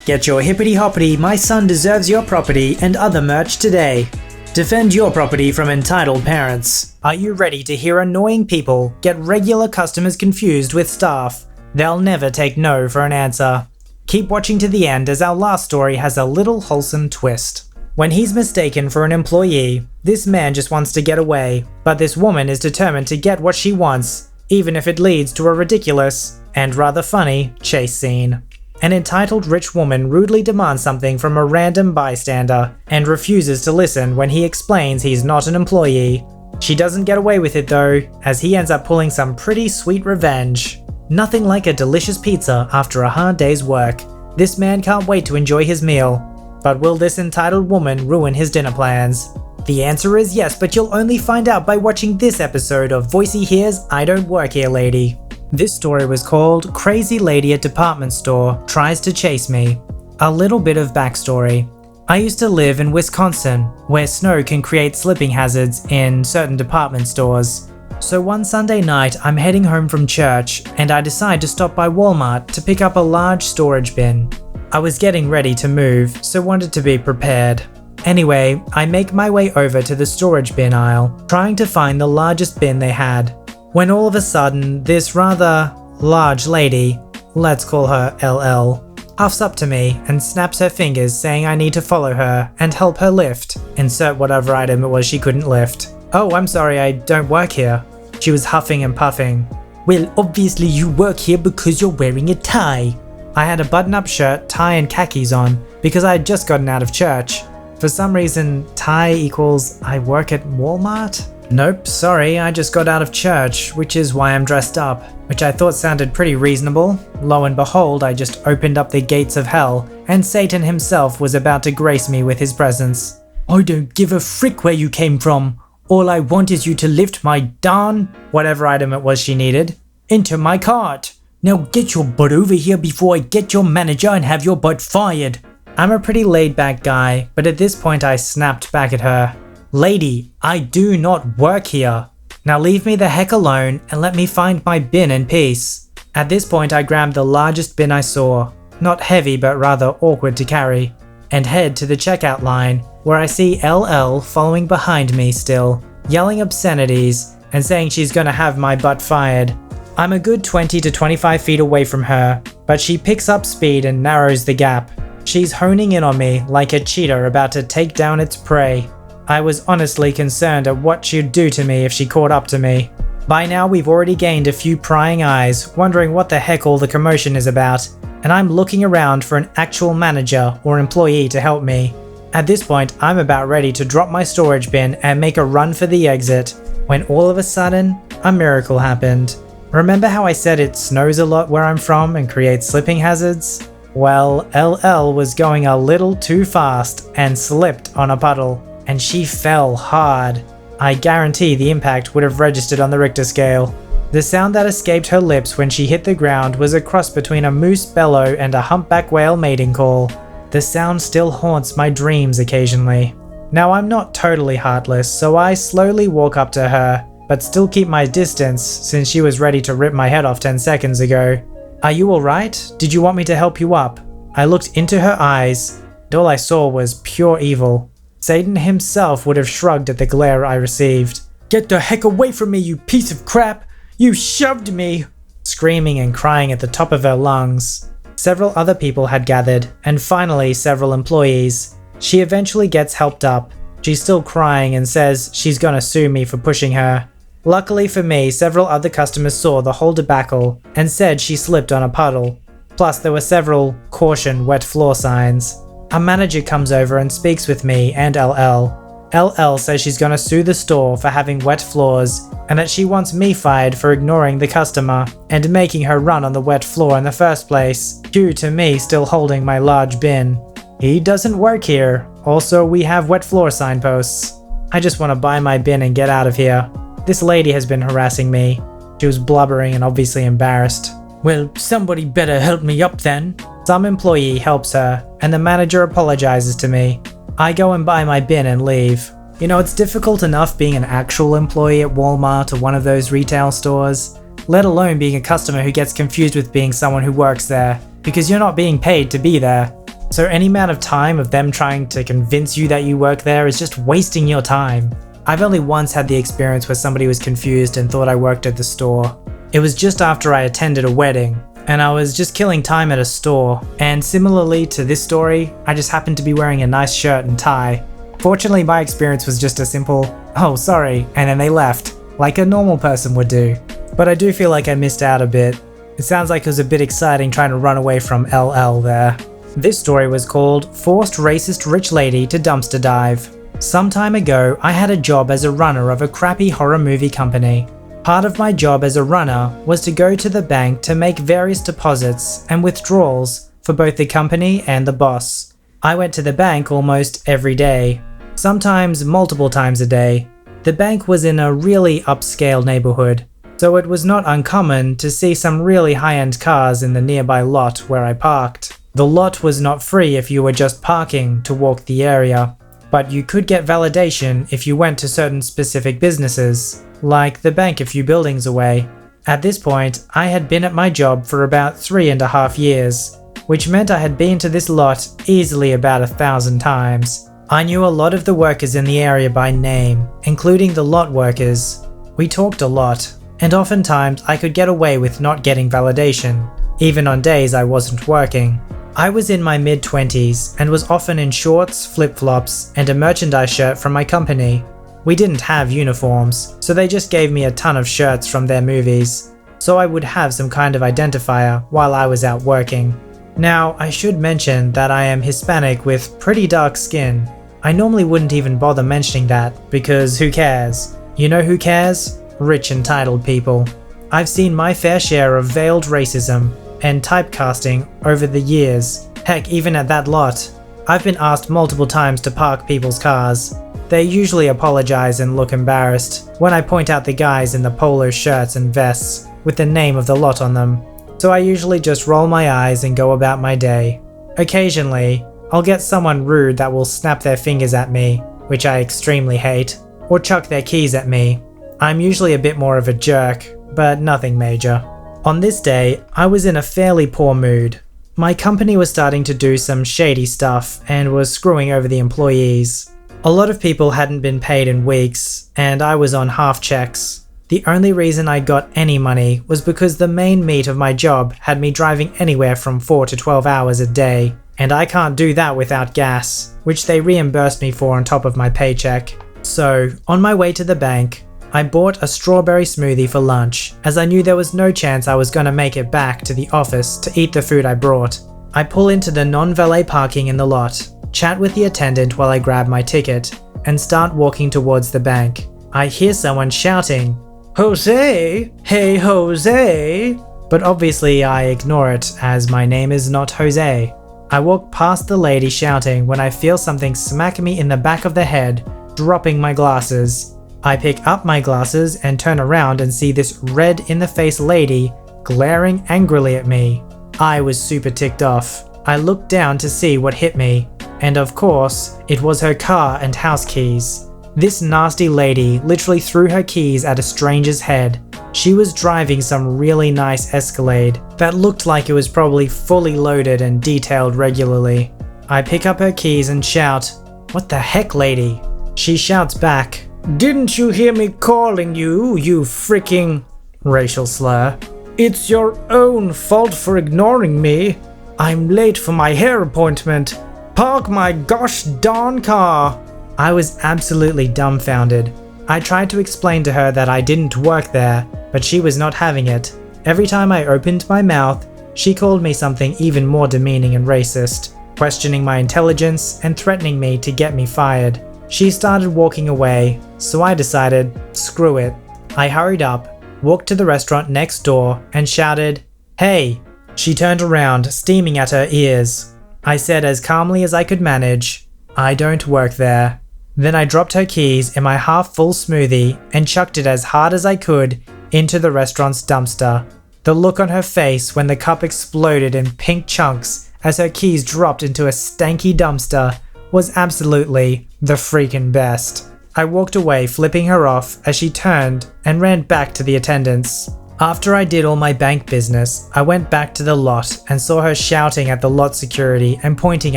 Get your hippity hoppity, my son deserves your property and other merch today. Defend your property from entitled parents. Are you ready to hear annoying people get regular customers confused with staff? They'll never take no for an answer. Keep watching to the end as our last story has a little wholesome twist. When he's mistaken for an employee, this man just wants to get away, but this woman is determined to get what she wants, even if it leads to a ridiculous and rather funny chase scene. An entitled rich woman rudely demands something from a random bystander and refuses to listen when he explains he's not an employee. She doesn't get away with it though, as he ends up pulling some pretty sweet revenge. Nothing like a delicious pizza after a hard day's work. This man can't wait to enjoy his meal. But will this entitled woman ruin his dinner plans? The answer is yes, but you'll only find out by watching this episode of VoiceyHere's I Don't Work Here Lady. This story was called Crazy Lady at Department Store Tries to Chase Me. A little bit of backstory. I used to live in Wisconsin, where snow can create slipping hazards in certain department stores. So one Sunday night, I'm heading home from church, and I decide to stop by Walmart to pick up a large storage bin. I was getting ready to move, so wanted to be prepared. Anyway, I make my way over to the storage bin aisle, trying to find the largest bin they had. When all of a sudden, this rather large lady, let's call her LL, huffs up to me and snaps her fingers saying I need to follow her and help her lift. Insert whatever item it was she couldn't lift. Oh, I'm sorry, I don't work here. She was huffing and puffing. Well, obviously you work here because you're wearing a tie. I had a button-up shirt, tie and khakis on because I had just gotten out of church. For some reason, tie equals I work at Walmart? Nope, sorry, I just got out of church, which is why I'm dressed up, which I thought sounded pretty reasonable. Lo and behold, I just opened up the gates of hell, and Satan himself was about to grace me with his presence. I don't give a frick where you came from. All I want is you to lift my darn, whatever item it was she needed, into my cart. Now get your butt over here before I get your manager and have your butt fired. I'm a pretty laid-back guy, but at this point I snapped back at her. Lady, I do not work here. Now leave me the heck alone and let me find my bin in peace. At this point I grabbed the largest bin I saw, not heavy but rather awkward to carry, and head to the checkout line where I see LL following behind me still, yelling obscenities and saying she's gonna have my butt fired. I'm a good 20 to 25 feet away from her, but she picks up speed and narrows the gap. She's honing in on me like a cheetah about to take down its prey. I was honestly concerned at what she'd do to me if she caught up to me. By now we've already gained a few prying eyes, wondering what the heck all the commotion is about, and I'm looking around for an actual manager or employee to help me. At this point, I'm about ready to drop my storage bin and make a run for the exit, when all of a sudden, a miracle happened. Remember how I said it snows a lot where I'm from and creates slipping hazards? Well, LL was going a little too fast and slipped on a puddle, and she fell hard. I guarantee the impact would have registered on the Richter scale. The sound that escaped her lips when she hit the ground was a cross between a moose bellow and a humpback whale mating call. The sound still haunts my dreams occasionally. Now I'm not totally heartless, so I slowly walk up to her, but still keep my distance since she was ready to rip my head off 10 seconds ago. Are you alright? Did you want me to help you up? I looked into her eyes, and all I saw was pure evil. Satan himself would have shrugged at the glare I received. Get the heck away from me, you piece of crap! You shoved me! Screaming and crying at the top of her lungs. Several other people had gathered, and finally several employees. She eventually gets helped up. She's still crying and says she's gonna sue me for pushing her. Luckily for me, several other customers saw the whole debacle and said she slipped on a puddle. Plus there were several "Caution, wet floor" signs. A manager comes over and speaks with me and LL. LL says she's gonna sue the store for having wet floors and that she wants me fired for ignoring the customer and making her run on the wet floor in the first place, due to me still holding my large bin. He doesn't work here. Also, we have wet floor signposts. I just want to buy my bin and get out of here. This lady has been harassing me. She was blubbering and obviously embarrassed. Well, somebody better help me up then. Some employee helps her, and the manager apologizes to me. I go and buy my bin and leave. You know, it's difficult enough being an actual employee at Walmart or one of those retail stores, let alone being a customer who gets confused with being someone who works there, because you're not being paid to be there. So any amount of time of them trying to convince you that you work there is just wasting your time. I've only once had the experience where somebody was confused and thought I worked at the store. It was just after I attended a wedding, and I was just killing time at a store, and similarly to this story, I just happened to be wearing a nice shirt and tie. Fortunately, my experience was just a simple, "Oh, sorry," and then they left, like a normal person would do. But I do feel like I missed out a bit. It sounds like it was a bit exciting trying to run away from LL there. This story was called Forced Racist Rich Lady to Dumpster Dive. Some time ago, I had a job as a runner of a crappy horror movie company. Part of my job as a runner was to go to the bank to make various deposits and withdrawals for both the company and the boss. I went to the bank almost every day, sometimes multiple times a day. The bank was in a really upscale neighborhood, so it was not uncommon to see some really high-end cars in the nearby lot where I parked. The lot was not free if you were just parking to walk the area, but you could get validation if you went to certain specific businesses, like the bank a few buildings away. At this point, I had been at my job for about 3.5 years, which meant I had been to this lot easily about 1,000 times. I knew a lot of the workers in the area by name, including the lot workers. We talked a lot, and oftentimes I could get away with not getting validation, even on days I wasn't working. I was in my mid-20s and was often in shorts, flip-flops, and a merchandise shirt from my company. We didn't have uniforms, so they just gave me a ton of shirts from their movies, so I would have some kind of identifier while I was out working. Now, I should mention that I am Hispanic with pretty dark skin. I normally wouldn't even bother mentioning that, because who cares? You know who cares? Rich entitled people. I've seen my fair share of veiled racism and typecasting over the years. Heck, even at that lot. I've been asked multiple times to park people's cars. They usually apologize and look embarrassed when I point out the guys in the polo shirts and vests with the name of the lot on them. So I usually just roll my eyes and go about my day. Occasionally, I'll get someone rude that will snap their fingers at me, which I extremely hate, or chuck their keys at me. I'm usually a bit more of a jerk, but nothing major. On this day, I was in a fairly poor mood. My company was starting to do some shady stuff and was screwing over the employees. A lot of people hadn't been paid in weeks, and I was on half checks. The only reason I got any money was because the main meat of my job had me driving anywhere from 4 to 12 hours a day, and I can't do that without gas, which they reimbursed me for on top of my paycheck. So, on my way to the bank, I bought a strawberry smoothie for lunch, as I knew there was no chance I was gonna make it back to the office to eat the food I brought. I pull into the non-valet parking in the lot, chat with the attendant while I grab my ticket, and start walking towards the bank. I hear someone shouting, "Jose! Hey Jose!" But obviously I ignore it, as my name is not Jose. I walk past the lady shouting when I feel something smack me in the back of the head, dropping my glasses. I pick up my glasses and turn around and see this red-in-the-face lady glaring angrily at me. I was super ticked off. I looked down to see what hit me, and of course, it was her car and house keys. This nasty lady literally threw her keys at a stranger's head. She was driving some really nice Escalade that looked like it was probably fully loaded and detailed regularly. I pick up her keys and shout, "What the heck, lady?" She shouts back, "Didn't you hear me calling you, you freaking..." racial slur. "It's your own fault for ignoring me. I'm late for my hair appointment. Park my gosh darn car." I was absolutely dumbfounded. I tried to explain to her that I didn't work there, but she was not having it. Every time I opened my mouth, she called me something even more demeaning and racist, questioning my intelligence and threatening me to get me fired. She started walking away, so I decided, screw it. I hurried up, walked to the restaurant next door, and shouted, "Hey!" She turned around, steaming at her ears. I said as calmly as I could manage, "I don't work there." Then I dropped her keys in my half-full smoothie and chucked it as hard as I could into the restaurant's dumpster. The look on her face when the cup exploded in pink chunks as her keys dropped into a stanky dumpster was absolutely the freaking best. I walked away, flipping her off as she turned and ran back to the attendants. After I did all my bank business, I went back to the lot and saw her shouting at the lot security and pointing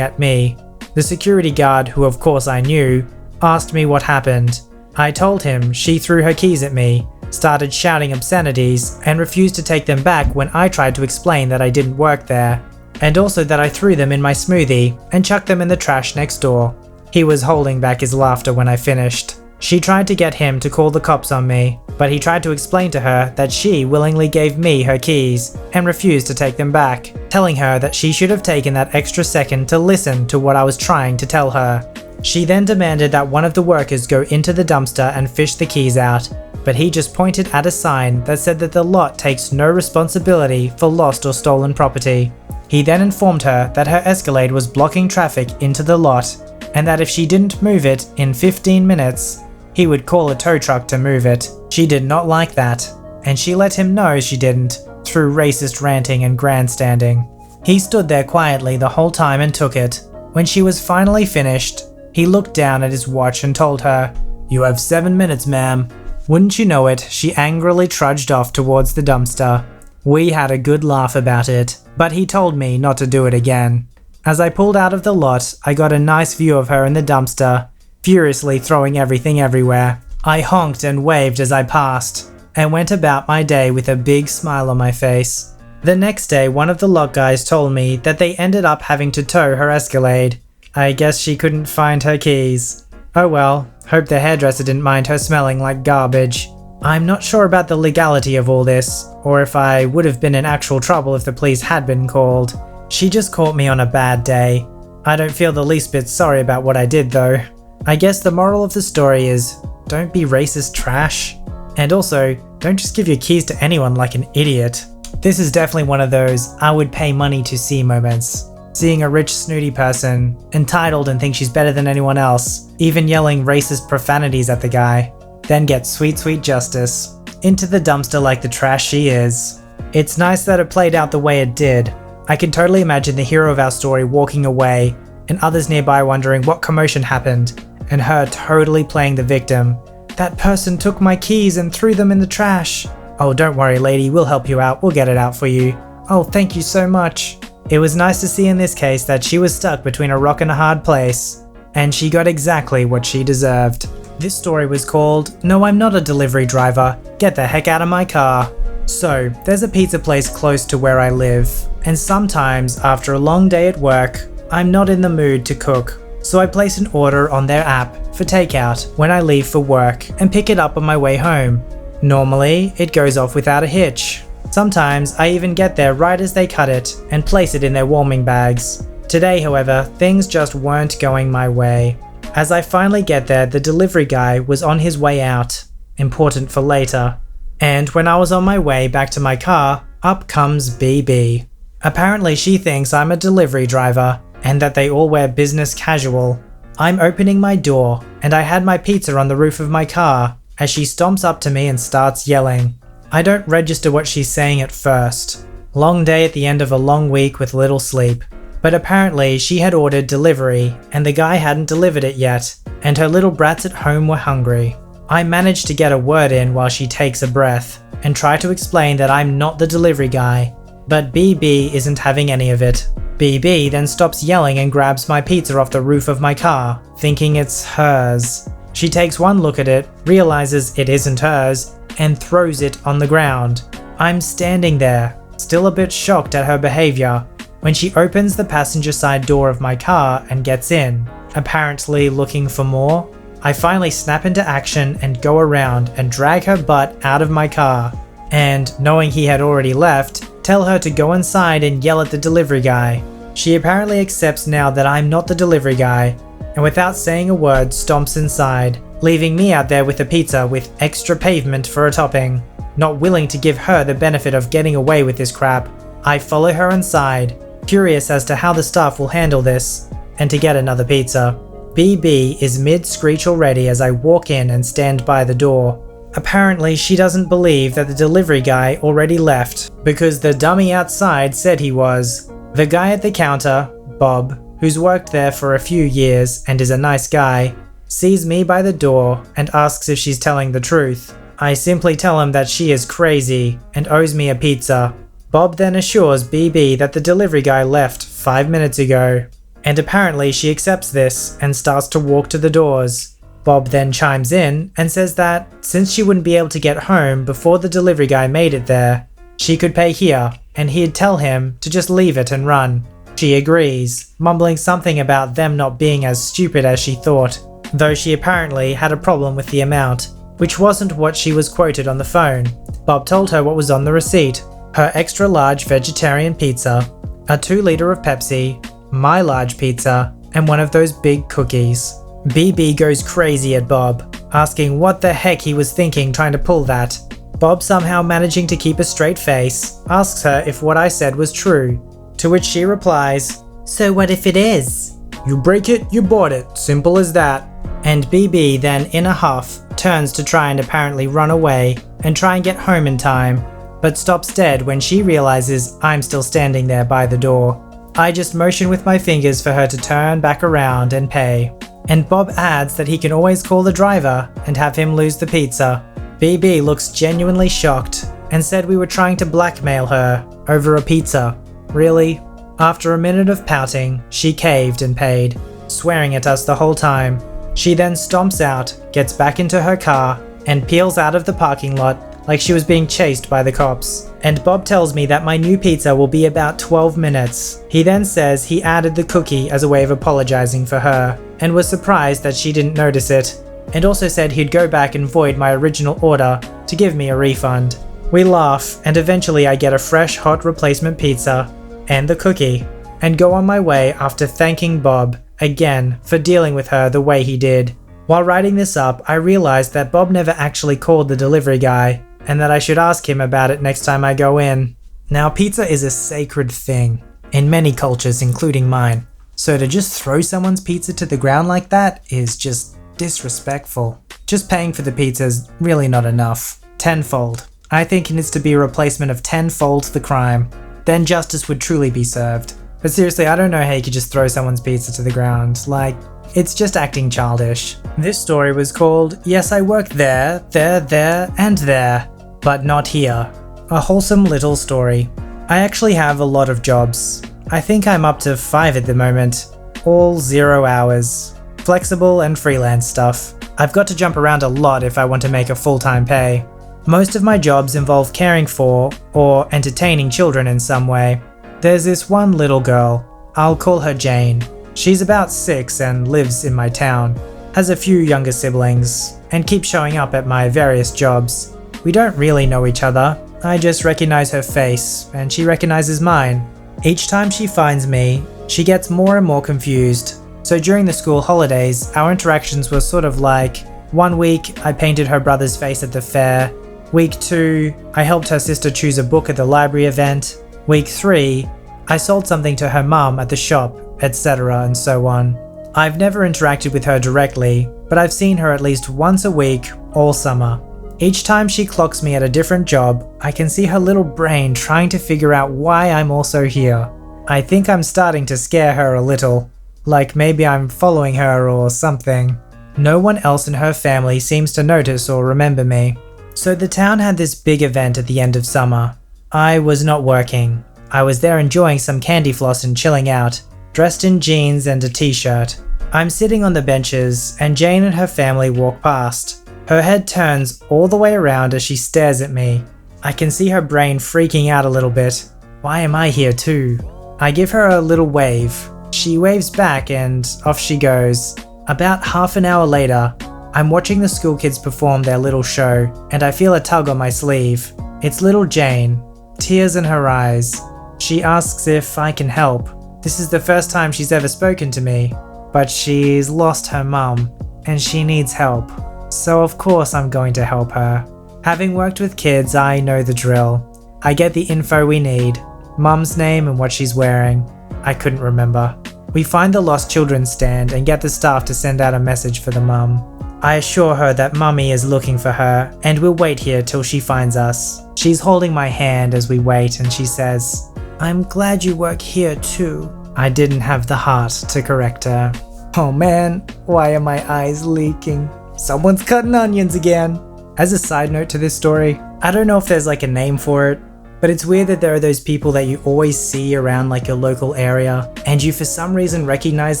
at me. The security guard, who of course I knew, asked me what happened. I told him she threw her keys at me, started shouting obscenities, and refused to take them back when I tried to explain that I didn't work there, and also that I threw them in my smoothie and chucked them in the trash next door. He was holding back his laughter when I finished. She tried to get him to call the cops on me, but he tried to explain to her that she willingly gave me her keys and refused to take them back, telling her that she should have taken that extra second to listen to what I was trying to tell her. She then demanded that one of the workers go into the dumpster and fish the keys out, but he just pointed at a sign that said that the lot takes no responsibility for lost or stolen property. He then informed her that her Escalade was blocking traffic into the lot, and that if she didn't move it in 15 minutes, he would call a tow truck to move it. She did not like that, and she let him know she didn't, through racist ranting and grandstanding. He stood there quietly the whole time and took it. When she was finally finished, he looked down at his watch and told her, "You have 7 minutes, ma'am." Wouldn't you know it, she angrily trudged off towards the dumpster. We had a good laugh about it, but he told me not to do it again. As I pulled out of the lot, I got a nice view of her in the dumpster, furiously throwing everything everywhere. I honked and waved as I passed, and went about my day with a big smile on my face. The next day, one of the lot guys told me that they ended up having to tow her Escalade. I guess she couldn't find her keys. Oh well, hope the hairdresser didn't mind her smelling like garbage. I'm not sure about the legality of all this, or if I would have been in actual trouble if the police had been called. She just caught me on a bad day. I don't feel the least bit sorry about what I did though. I guess the moral of the story is, don't be racist trash. And also, don't just give your keys to anyone like an idiot. This is definitely one of those I would pay money to see moments. Seeing a rich snooty person, entitled and think she's better than anyone else, even yelling racist profanities at the guy, then get sweet justice. Into the dumpster like the trash she is. It's nice that it played out the way it did. I can totally imagine the hero of our story walking away, and others nearby wondering what commotion happened, and her totally playing the victim. That person took my keys and threw them in the trash. Oh, don't worry lady, we'll help you out, we'll get it out for you. Oh, thank you so much. It was nice to see in this case that she was stuck between a rock and a hard place, and she got exactly what she deserved. This story was called, "No, I'm Not a Delivery Driver, Get the Heck Out of My Car." So, there's a pizza place close to where I live, and sometimes after a long day at work, I'm not in the mood to cook. So I place an order on their app for takeout when I leave for work and pick it up on my way home. Normally, it goes off without a hitch. Sometimes I even get there right as they cut it and place it in their warming bags. Today, however, things just weren't going my way. As I finally get there, the delivery guy was on his way out, important for later. And when I was on my way back to my car, up comes BB. Apparently she thinks I'm a delivery driver and that they all wear business casual. I'm opening my door and I had my pizza on the roof of my car as she stomps up to me and starts yelling. I don't register what she's saying at first. Long day at the end of a long week with little sleep. But apparently she had ordered delivery and the guy hadn't delivered it yet, and her little brats at home were hungry. I managed to get a word in while she takes a breath and try to explain that I'm not the delivery guy, but BB isn't having any of it. BB then stops yelling and grabs my pizza off the roof of my car, thinking it's hers. She takes one look at it, realizes it isn't hers, and throws it on the ground. I'm standing there, still a bit shocked at her behavior, when she opens the passenger side door of my car and gets in, apparently looking for more. I finally snap into action and go around and drag her butt out of my car, and, knowing he had already left, tell her to go inside and yell at the delivery guy. She apparently accepts now that I'm not the delivery guy, and without saying a word stomps inside, leaving me out there with the pizza with extra pavement for a topping. Not willing to give her the benefit of getting away with this crap, I follow her inside, curious as to how the staff will handle this, and to get another pizza. BB is mid-screech already as I walk in and stand by the door. Apparently she doesn't believe that the delivery guy already left, because the dummy outside said he was. The guy at the counter, Bob, who's worked there for a few years and is a nice guy, sees me by the door and asks if she's telling the truth. I simply tell him that she is crazy and owes me a pizza. Bob then assures BB that the delivery guy left 5 minutes ago, and apparently she accepts this and starts to walk to the doors. Bob then chimes in and says that since she wouldn't be able to get home before the delivery guy made it there, she could pay here and he'd tell him to just leave it and run. She agrees, mumbling something about them not being as stupid as she thought, though she apparently had a problem with the amount, which wasn't what she was quoted on the phone. Bob told her what was on the receipt: her extra large vegetarian pizza, a 2-liter of Pepsi, my large pizza, and one of those big cookies. BB goes crazy at Bob, asking what the heck he was thinking trying to pull that. Bob, somehow managing to keep a straight face, asks her if what I said was true, to which she replies, "So what if it is? You break it, you bought it, simple as that." And BB then, in a huff, turns to try and apparently run away and try and get home in time, but stops dead when she realizes I'm still standing there by the door. I just motion with my fingers for her to turn back around and pay. And Bob adds that he can always call the driver and have him lose the pizza. BB looks genuinely shocked and said we were trying to blackmail her over a pizza. Really? After a minute of pouting, she caved and paid, swearing at us the whole time. She then stomps out, gets back into her car, and peels out of the parking lot like she was being chased by the cops. And Bob tells me that my new pizza will be about 12 minutes. He then says he added the cookie as a way of apologizing for her, and was surprised that she didn't notice it, and also said he'd go back and void my original order to give me a refund. We laugh, and eventually I get a fresh hot replacement pizza and the cookie, and go on my way after thanking Bob again for dealing with her the way he did. While writing this up, I realized that Bob never actually called the delivery guy, and that I should ask him about it next time I go in. Now, pizza is a sacred thing in many cultures, including mine, so to just throw someone's pizza to the ground like that is just disrespectful. Just paying for the pizza is really not enough. Tenfold. I think it needs to be a replacement of tenfold the crime. Then justice would truly be served. But seriously, I don't know how you could just throw someone's pizza to the ground. Like, it's just acting childish. This story was called Yes, I Work There, and There, but Not Here. A wholesome little story. I actually have a lot of jobs. I think I'm up to 5 at the moment. All 0 hours. Flexible and freelance stuff. I've got to jump around a lot if I want to make a full-time pay. Most of my jobs involve caring for or entertaining children in some way. There's this one little girl. I'll call her Jane. She's about 6 and lives in my town. Has a few younger siblings and keeps showing up at my various jobs. We don't really know each other. I just recognize her face and she recognizes mine. Each time she finds me, she gets more and more confused. So during the school holidays, our interactions were sort of like, 1 week I painted her brother's face at the fair. Week 2, I helped her sister choose a book at the library event. Week 3, I sold something to her mum at the shop, etc. and so on. I've never interacted with her directly, but I've seen her at least once a week all summer. Each time she clocks me at a different job, I can see her little brain trying to figure out why I'm also here. I think I'm starting to scare her a little. Like maybe I'm following her or something. No one else in her family seems to notice or remember me. So the town had this big event at the end of summer. I was not working. I was there enjoying some candy floss and chilling out, dressed in jeans and a t-shirt. I'm sitting on the benches and Jane and her family walk past. Her head turns all the way around as she stares at me. I can see her brain freaking out a little bit. Why am I here too? I give her a little wave. She waves back and off she goes. About half an hour later, I'm watching the school kids perform their little show and I feel a tug on my sleeve. It's little Jane, tears in her eyes. She asks if I can help. This is the first time she's ever spoken to me, but she's lost her mum and she needs help. So of course I'm going to help her. Having worked with kids, I know the drill. I get the info we need, mum's name and what she's wearing. I couldn't remember. We find the lost children's stand and get the staff to send out a message for the mum. I assure her that mummy is looking for her and we'll wait here till she finds us. She's holding my hand as we wait and she says, "I'm glad you work here too." I didn't have the heart to correct her. Oh man, why are my eyes leaking? Someone's cutting onions again. As a side note to this story, I don't know if there's like a name for it, but it's weird that there are those people that you always see around like your local area and you for some reason recognize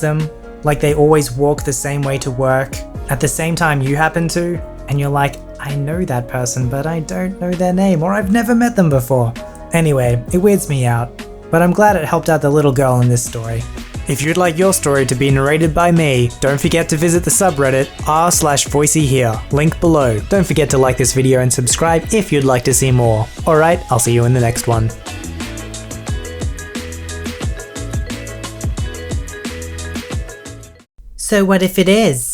them, like they always walk the same way to work at the same time you happen to, and you're like, I know that person but I don't know their name, or I've never met them before. Anyway, it weirds me out, but I'm glad it helped out the little girl in this story. If you'd like your story to be narrated by me, don't forget to visit the subreddit r/VoiceyHere, link below. Don't forget to like this video and subscribe if you'd like to see more. Alright, I'll see you in the next one. So what if it is?